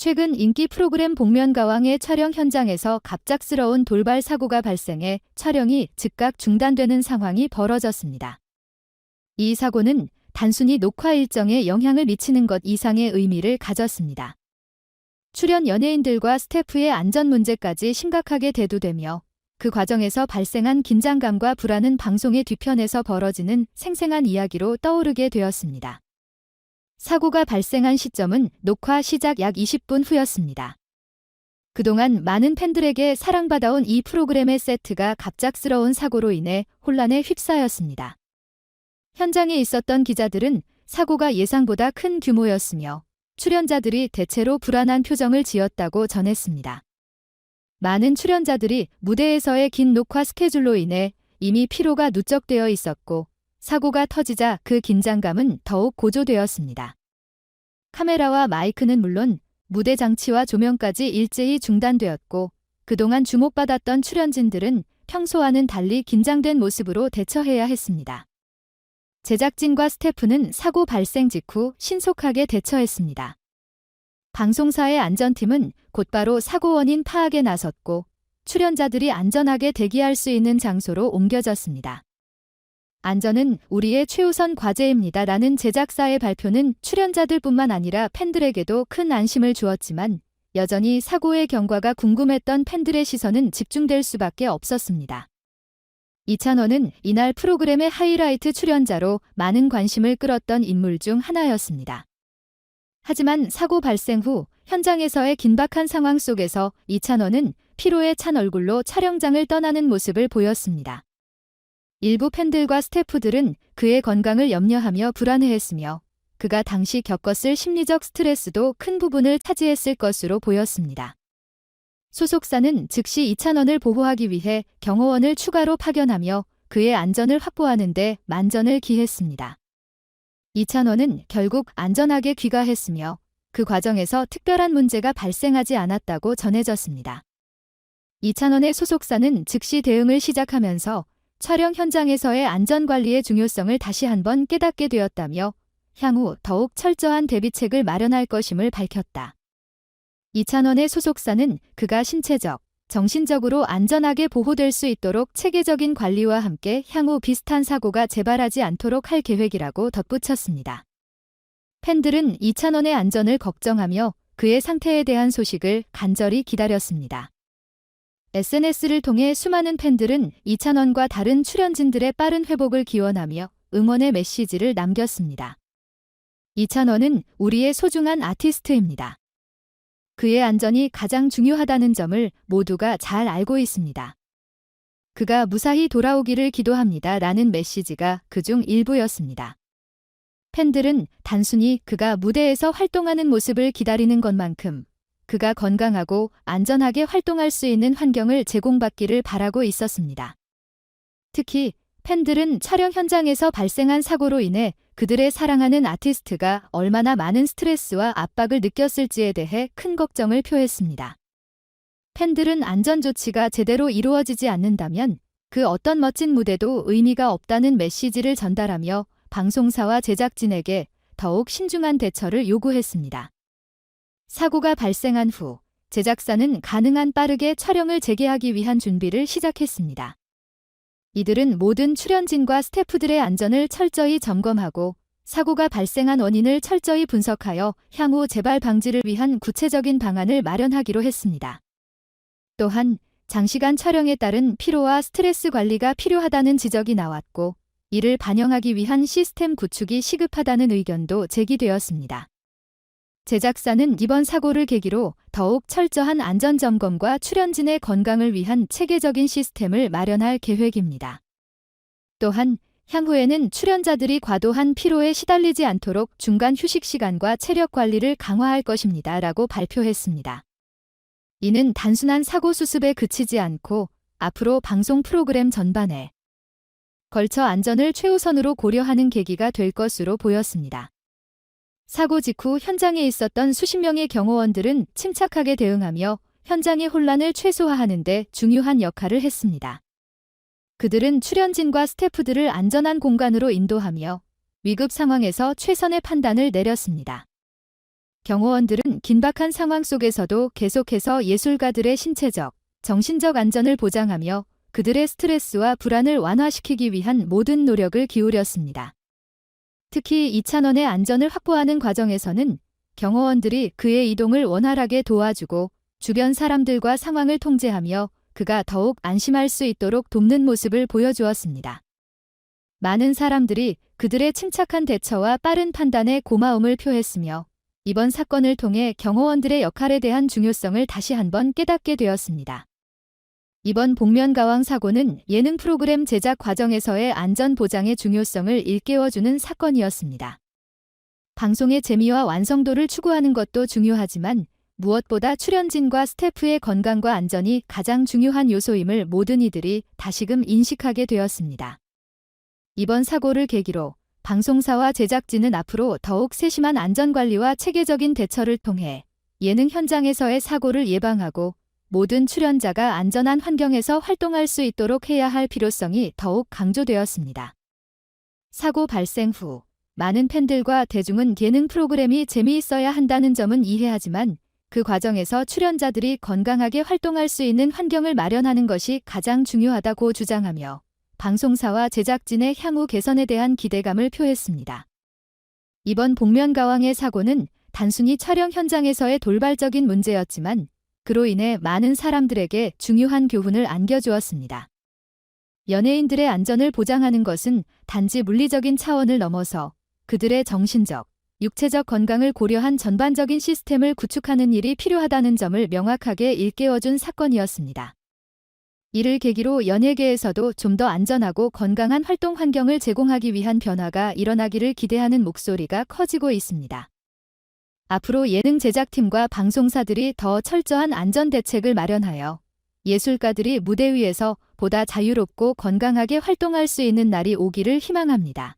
최근 인기 프로그램 복면가왕의 촬영 현장에서 갑작스러운 돌발 사고가 발생해 촬영이 즉각 중단되는 상황이 벌어졌습니다. 이 사고는 단순히 녹화 일정에 영향을 미치는 것 이상의 의미를 가졌습니다. 출연 연예인들과 스태프의 안전 문제까지 심각하게 대두되며 그 과정에서 발생한 긴장감과 불안은 방송의 뒤편에서 벌어지는 생생한 이야기로 떠오르게 되었습니다. 사고가 발생한 시점은 녹화 시작 약 20분 후였습니다. 그동안 많은 팬들에게 사랑받아온 이 프로그램의 세트가 갑작스러운 사고로 인해 혼란에 휩싸였습니다. 현장에 있었던 기자들은 사고가 예상보다 큰 규모였으며 출연자들이 대체로 불안한 표정을 지었다고 전했습니다. 많은 출연자들이 무대에서의 긴 녹화 스케줄로 인해 이미 피로가 누적되어 있었고 사고가 터지자 그 긴장감은 더욱 고조되었습니다. 카메라와 마이크는 물론 무대 장치와 조명까지 일제히 중단되었고 그동안 주목받았던 출연진들은 평소와는 달리 긴장된 모습으로 대처해야 했습니다. 제작진과 스태프는 사고 발생 직후 신속하게 대처했습니다. 방송사의 안전팀은 곧바로 사고 원인 파악에 나섰고 출연자들이 안전하게 대기할 수 있는 장소로 옮겨졌습니다. 안전은 우리의 최우선 과제입니다라는 제작사의 발표는 출연자들뿐만 아니라 팬들에게도 큰 안심을 주었지만 여전히 사고의 경과가 궁금했던 팬들의 시선은 집중될 수밖에 없었습니다. 이찬원은 이날 프로그램의 하이라이트 출연자로 많은 관심을 끌었던 인물 중 하나였습니다. 하지만 사고 발생 후 현장에서의 긴박한 상황 속에서 이찬원은 피로에 찬 얼굴로 촬영장을 떠나는 모습을 보였습니다. 일부 팬들과 스태프들은 그의 건강을 염려하며 불안해했으며 그가 당시 겪었을 심리적 스트레스도 큰 부분을 차지했을 것으로 보였습니다. 소속사는 즉시 이찬원을 보호하기 위해 경호원을 추가로 파견하며 그의 안전을 확보하는 데 만전을 기했습니다. 이찬원은 결국 안전하게 귀가했으며 그 과정에서 특별한 문제가 발생하지 않았다고 전해졌습니다. 이찬원의 소속사는 즉시 대응을 시작하면서 촬영 현장에서의 안전관리의 중요성을 다시 한번 깨닫게 되었다며 향후 더욱 철저한 대비책을 마련할 것임을 밝혔다. 이찬원의 소속사는 그가 신체적, 정신적으로 안전하게 보호될 수 있도록 체계적인 관리와 함께 향후 비슷한 사고가 재발하지 않도록 할 계획이라고 덧붙였습니다. 팬들은 이찬원의 안전을 걱정하며 그의 상태에 대한 소식을 간절히 기다렸습니다. SNS를 통해 수많은 팬들은 이찬원과 다른 출연진들의 빠른 회복을 기원하며 응원의 메시지를 남겼습니다. 이찬원은 우리의 소중한 아티스트입니다. 그의 안전이 가장 중요하다는 점을 모두가 잘 알고 있습니다. 그가 무사히 돌아오기를 기도합니다. 라는 메시지가 그중 일부였습니다. 팬들은 단순히 그가 무대에서 활동하는 모습을 기다리는 것만큼 그가 건강하고 안전하게 활동할 수 있는 환경을 제공받기를 바라고 있었습니다. 특히 팬들은 촬영 현장에서 발생한 사고로 인해 그들의 사랑하는 아티스트가 얼마나 많은 스트레스와 압박을 느꼈을지에 대해 큰 걱정을 표했습니다. 팬들은 안전 조치가 제대로 이루어지지 않는다면 그 어떤 멋진 무대도 의미가 없다는 메시지를 전달하며 방송사와 제작진에게 더욱 신중한 대처를 요구했습니다. 사고가 발생한 후 제작사는 가능한 빠르게 촬영을 재개하기 위한 준비를 시작했습니다. 이들은 모든 출연진과 스태프들의 안전을 철저히 점검하고 사고가 발생한 원인을 철저히 분석하여 향후 재발 방지를 위한 구체적인 방안을 마련하기로 했습니다. 또한 장시간 촬영에 따른 피로와 스트레스 관리가 필요하다는 지적이 나왔고 이를 반영하기 위한 시스템 구축이 시급하다는 의견도 제기되었습니다. 제작사는 이번 사고를 계기로 더욱 철저한 안전점검과 출연진의 건강을 위한 체계적인 시스템을 마련할 계획입니다. 또한 향후에는 출연자들이 과도한 피로에 시달리지 않도록 중간 휴식 시간과 체력 관리를 강화할 것입니다. 라고 발표했습니다. 이는 단순한 사고 수습에 그치지 않고 앞으로 방송 프로그램 전반에 걸쳐 안전을 최우선으로 고려하는 계기가 될 것으로 보였습니다. 사고 직후 현장에 있었던 수십 명의 경호원들은 침착하게 대응하며 현장의 혼란을 최소화하는 데 중요한 역할을 했습니다. 그들은 출연진과 스태프들을 안전한 공간으로 인도하며 위급 상황에서 최선의 판단을 내렸습니다. 경호원들은 긴박한 상황 속에서도 계속해서 예술가들의 신체적, 정신적 안전을 보장하며 그들의 스트레스와 불안을 완화시키기 위한 모든 노력을 기울였습니다. 특히 이찬원의 안전을 확보하는 과정에서는 경호원들이 그의 이동을 원활하게 도와주고 주변 사람들과 상황을 통제하며 그가 더욱 안심할 수 있도록 돕는 모습을 보여주었습니다. 많은 사람들이 그들의 침착한 대처와 빠른 판단에 고마움을 표했으며 이번 사건을 통해 경호원들의 역할에 대한 중요성을 다시 한번 깨닫게 되었습니다. 이번 복면가왕 사고는 예능 프로그램 제작 과정에서의 안전 보장의 중요성을 일깨워주는 사건이었습니다. 방송의 재미와 완성도를 추구하는 것도 중요하지만 무엇보다 출연진과 스태프의 건강과 안전이 가장 중요한 요소임을 모든 이들이 다시금 인식하게 되었습니다. 이번 사고를 계기로 방송사와 제작진은 앞으로 더욱 세심한 안전관리와 체계적인 대처를 통해 예능 현장에서의 사고를 예방하고 모든 출연자가 안전한 환경에서 활동할 수 있도록 해야 할 필요성이 더욱 강조되었습니다. 사고 발생 후 많은 팬들과 대중은 예능 프로그램이 재미있어야 한다는 점은 이해하지만 그 과정에서 출연자들이 건강하게 활동할 수 있는 환경을 마련하는 것이 가장 중요하다고 주장하며 방송사와 제작진의 향후 개선에 대한 기대감을 표했습니다. 이번 복면가왕의 사고는 단순히 촬영 현장에서의 돌발적인 문제였지만 그로 인해 많은 사람들에게 중요한 교훈을 안겨주었습니다. 연예인들의 안전을 보장하는 것은 단지 물리적인 차원을 넘어서 그들의 정신적, 육체적 건강을 고려한 전반적인 시스템을 구축하는 일이 필요하다는 점을 명확하게 일깨워준 사건이었습니다. 이를 계기로 연예계에서도 좀 더 안전하고 건강한 활동 환경을 제공하기 위한 변화가 일어나기를 기대하는 목소리가 커지고 있습니다. 앞으로 예능 제작팀과 방송사들이 더 철저한 안전 대책을 마련하여 예술가들이 무대 위에서 보다 자유롭고 건강하게 활동할 수 있는 날이 오기를 희망합니다.